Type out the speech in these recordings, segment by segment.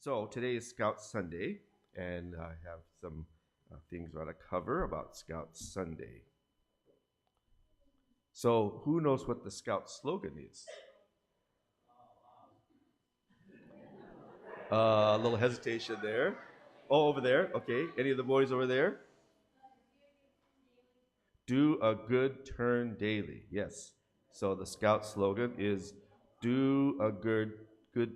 So today is Scout Sunday, and I have some things I want to cover about Scout Sunday. So, who knows what the Scout slogan is? A little hesitation there. Oh, over there. Okay. Any of the boys over there? Do a good turn daily. Yes. So the Scout slogan is "Do a good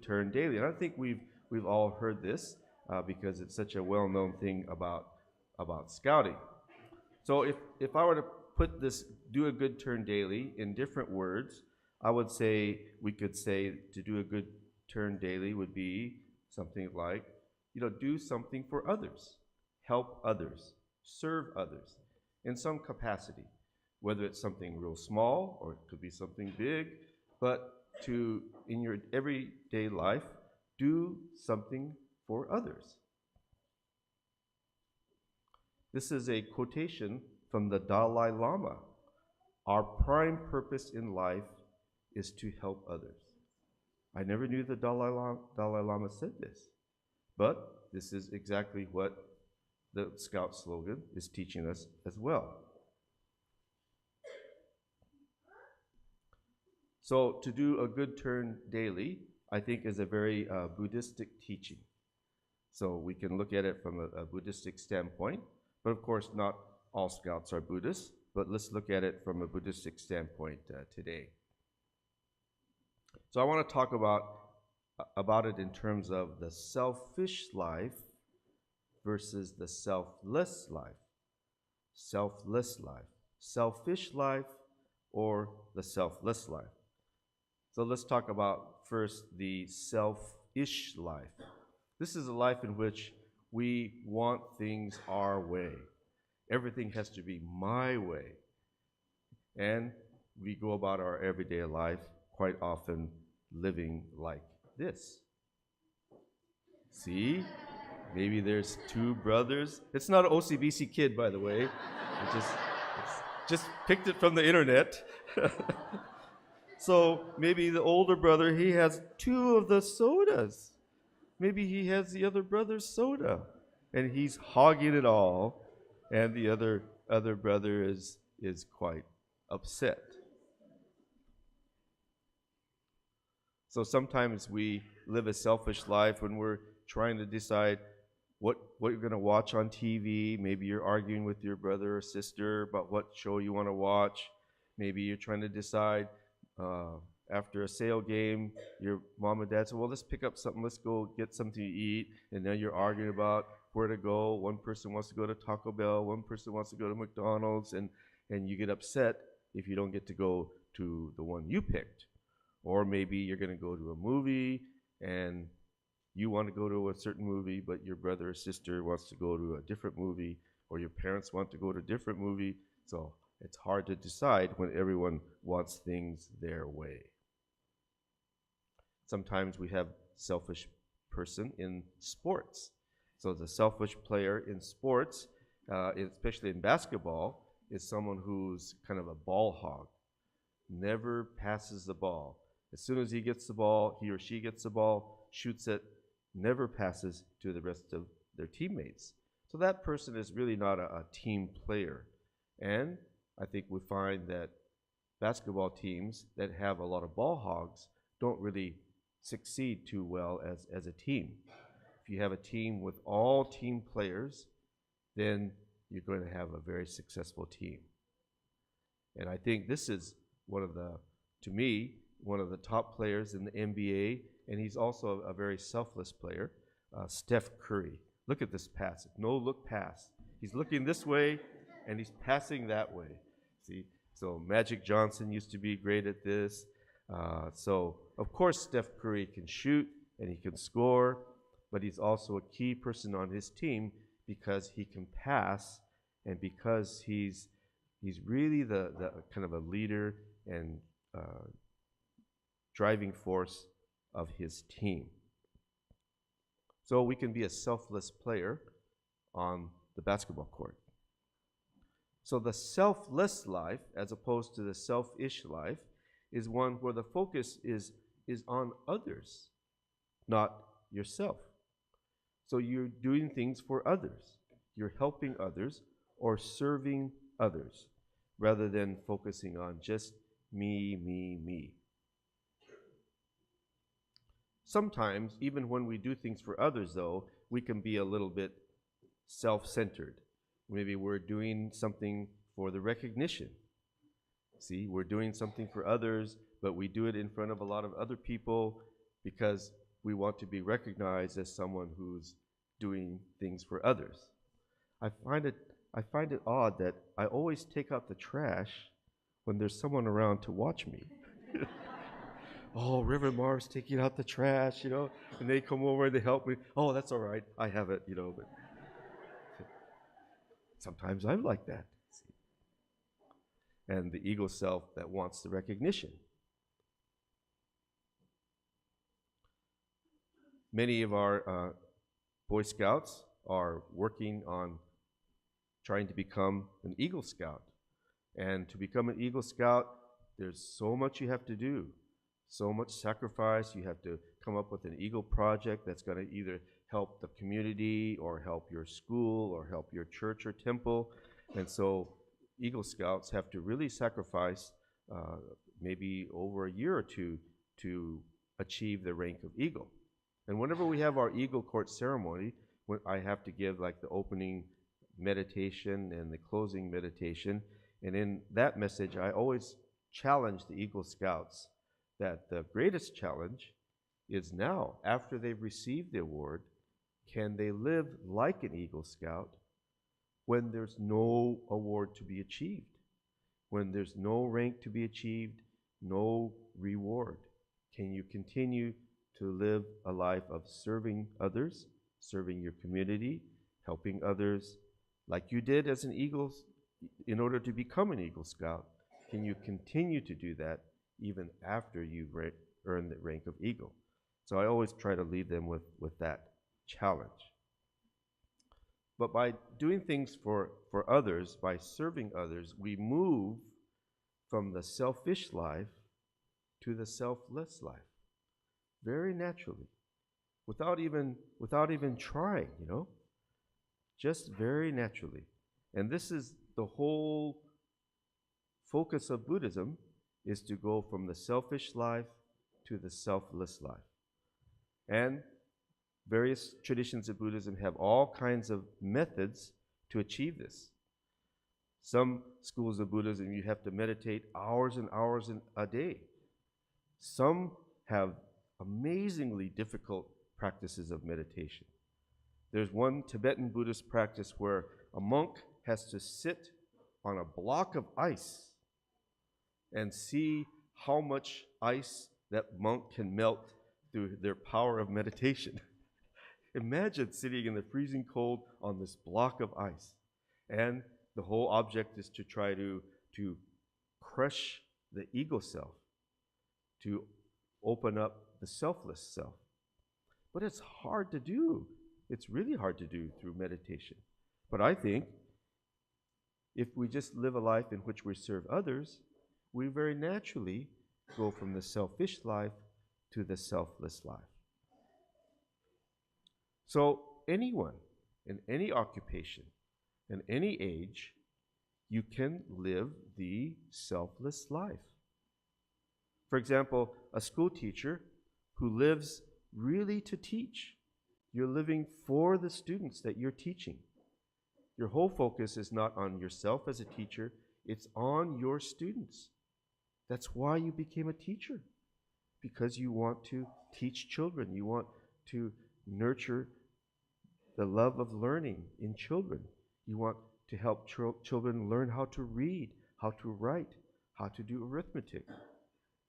turn daily," and I think we've all heard this because it's such a well-known thing about scouting. So if I were to put this "do a good turn daily" in different words, I would say we could say to do a good turn daily would be something like, do something for others, help others, serve others in some capacity, whether it's something real small or it could be something big, but to, in your everyday life, do something for others. This is a quotation from the Dalai Lama. Our prime purpose in life is to help others. I never knew the Dalai Lama said this, but this is exactly what the Scout slogan is teaching us as well. So, to do a good turn daily, I think, is a very Buddhistic teaching. So, we can look at it from a Buddhistic standpoint, but of course, not all Scouts are Buddhists, but let's look at it from a Buddhistic standpoint today. So, I want to talk about it in terms of the selfish life versus the selfless life. Selfless life. Selfish life or the selfless life. So let's talk about first the selfish life. This is a life in which we want things our way. Everything has to be my way. And we go about our everyday life quite often living like this. See? Maybe there's two brothers. It's not an OCBC kid, by the way. Just picked it from the internet. So maybe the older brother, he has two of the sodas. Maybe he has the other brother's soda, and he's hogging it all, and the other brother is quite upset. So sometimes we live a selfish life when we're trying to decide what you're going to watch on TV. Maybe you're arguing with your brother or sister about what show you want to watch. Maybe you're trying to decide after a sale game, your mom and dad say, well, let's pick up something, let's go get something to eat, and now you're arguing about where to go. One person wants to go to Taco Bell, one person wants to go to McDonald's, and you get upset if you don't get to go to the one you picked. Or maybe you're going to go to a movie, and you want to go to a certain movie, but your brother or sister wants to go to a different movie, or your parents want to go to a different movie. So it's hard to decide when everyone wants things their way. Sometimes we have selfish person in sports. So the selfish player in sports, especially in basketball, is someone who's kind of a ball hog, never passes the ball. As soon as he gets the ball, he or she gets the ball, shoots it, never passes to the rest of their teammates. So that person is really not a team player. And I think we find that basketball teams that have a lot of ball hogs don't really succeed too well as a team. If you have a team with all team players, then you're going to have a very successful team. And I think this is to me, one of the top players in the NBA, and he's also a very selfless player, Steph Curry. Look at this pass, no look pass. He's looking this way, and he's passing that way. See, so Magic Johnson used to be great at this. So of course Steph Curry can shoot and he can score, but he's also a key person on his team because he can pass and because he's really the kind of a leader and driving force of his team. So we can be a selfless player on the basketball court. So the selfless life, as opposed to the selfish life, is one where the focus is on others, not yourself. So you're doing things for others. You're helping others or serving others rather than focusing on just me, me, me. Sometimes, even when we do things for others, though, we can be a little bit self-centered. Maybe we're doing something for the recognition. See, we're doing something for others, but we do it in front of a lot of other people because we want to be recognized as someone who's doing things for others. I find it odd that I always take out the trash when there's someone around to watch me. Oh, Reverend Marv's taking out the trash, and they come over and they help me. Oh, that's all right. I have it, but sometimes I'm like that. And the ego self that wants the recognition. Many of our Boy Scouts are working on trying to become an Eagle Scout. And to become an Eagle Scout, there's so much you have to do, so much sacrifice. You have to come up with an Eagle project that's going to either help the community or help your school or help your church or temple. And so Eagle Scouts have to really sacrifice maybe over a year or two to achieve the rank of Eagle. And whenever we have our Eagle Court ceremony, when I have to give like the opening meditation and the closing meditation. And in that message, I always challenge the Eagle Scouts that the greatest challenge is now, after they've received the award, can they live like an Eagle Scout when there's no award to be achieved, when there's no rank to be achieved, no reward? Can you continue to live a life of serving others, serving your community, helping others like you did as an Eagle in order to become an Eagle Scout? Can you continue to do that even after you've earned the rank of Eagle? So I always try to leave them with that challenge. But by doing things for others, by serving others, we move from the selfish life to the selfless life very naturally, without even trying, just very naturally. And this is the whole focus of Buddhism, is to go from the selfish life to the selfless life. And various traditions of Buddhism have all kinds of methods to achieve this. Some schools of Buddhism, you have to meditate hours and hours a day. Some have amazingly difficult practices of meditation. There's one Tibetan Buddhist practice where a monk has to sit on a block of ice and see how much ice that monk can melt through their power of meditation. Imagine sitting in the freezing cold on this block of ice. And the whole object is to try to crush the ego self, to open up the selfless self. But it's hard to do. It's really hard to do through meditation. But I think if we just live a life in which we serve others, we very naturally go from the selfish life to the selfless life. So anyone in any occupation, in any age, you can live the selfless life. For example, a school teacher who lives really to teach. You're living for the students that you're teaching. Your whole focus is not on yourself as a teacher, it's on your students. That's why you became a teacher, because you want to teach children. You want to nurture the love of learning in children. You want to help children learn how to read, how to write, how to do arithmetic.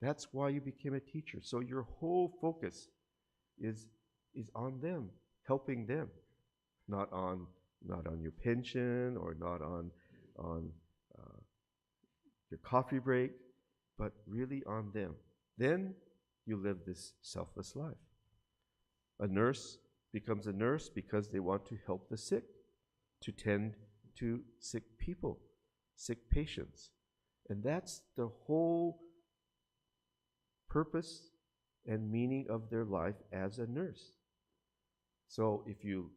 That's why you became a teacher. So your whole focus is on them, helping them, not on your pension or not on your coffee break, but really on them. Then you live this selfless life. A nurse becomes a nurse because they want to help the sick, to tend to sick people, sick patients. And that's the whole purpose and meaning of their life as a nurse. So if you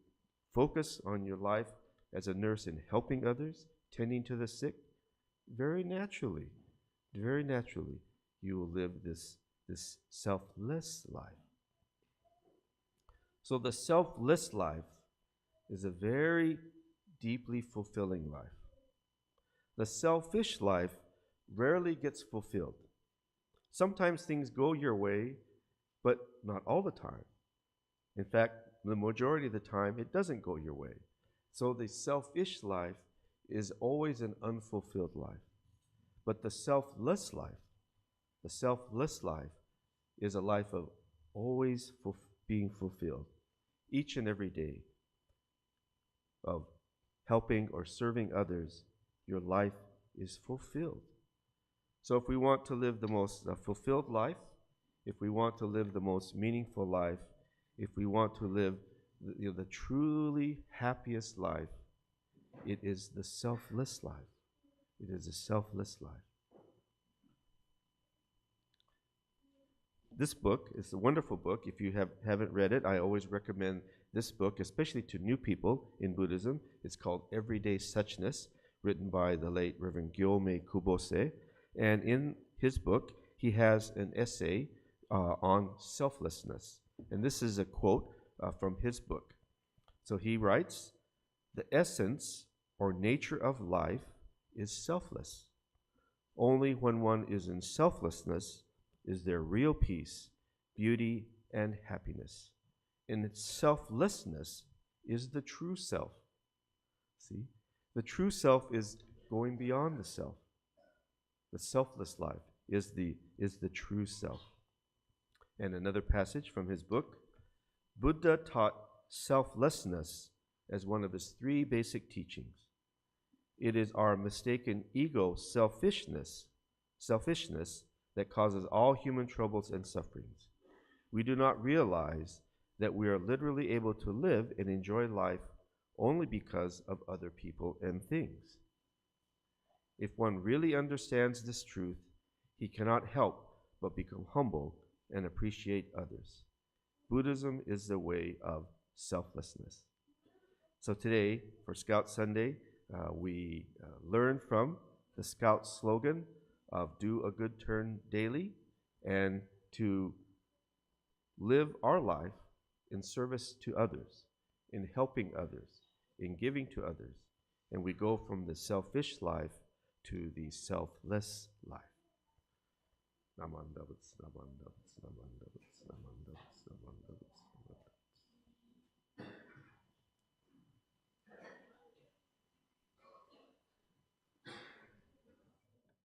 focus on your life as a nurse in helping others, tending to the sick, very naturally, you will live this selfless life. So the selfless life is a very deeply fulfilling life. The selfish life rarely gets fulfilled. Sometimes things go your way, but not all the time. In fact, the majority of the time, it doesn't go your way. So the selfish life is always an unfulfilled life. But the selfless life is a life of always being fulfilled, each and every day, of helping or serving others. Your life is fulfilled. So if we want to live the most fulfilled life, if we want to live the most meaningful life, if we want to live the truly happiest life, it is the selfless life. It is a selfless life. This book is a wonderful book. If you haven't read it, I always recommend this book, especially to new people in Buddhism. It's called Everyday Suchness, written by the late Reverend Gyomei Kubose. And in his book, he has an essay on selflessness. And this is a quote from his book. So he writes, "The essence or nature of life is selfless. Only when one is in selflessness is there real peace, beauty, and happiness. In its selflessness is the true self." See? The true self is going beyond the self. The selfless life is the true self. And another passage from his book, Buddha taught selflessness as one of his 3 basic teachings. It is our mistaken ego selfishness that causes all human troubles and sufferings. We do not realize that we are literally able to live and enjoy life only because of other people and things. If one really understands this truth, he cannot help but become humble and appreciate others. Buddhism is the way of selflessness. So today, for Scout Sunday, we learn from the Scout slogan of do a good turn daily, and to live our life in service to others, in helping others, in giving to others. And we go from the selfish life to the selfless life. Namandavats, namandavats, namandavats, namandavats, namandavats.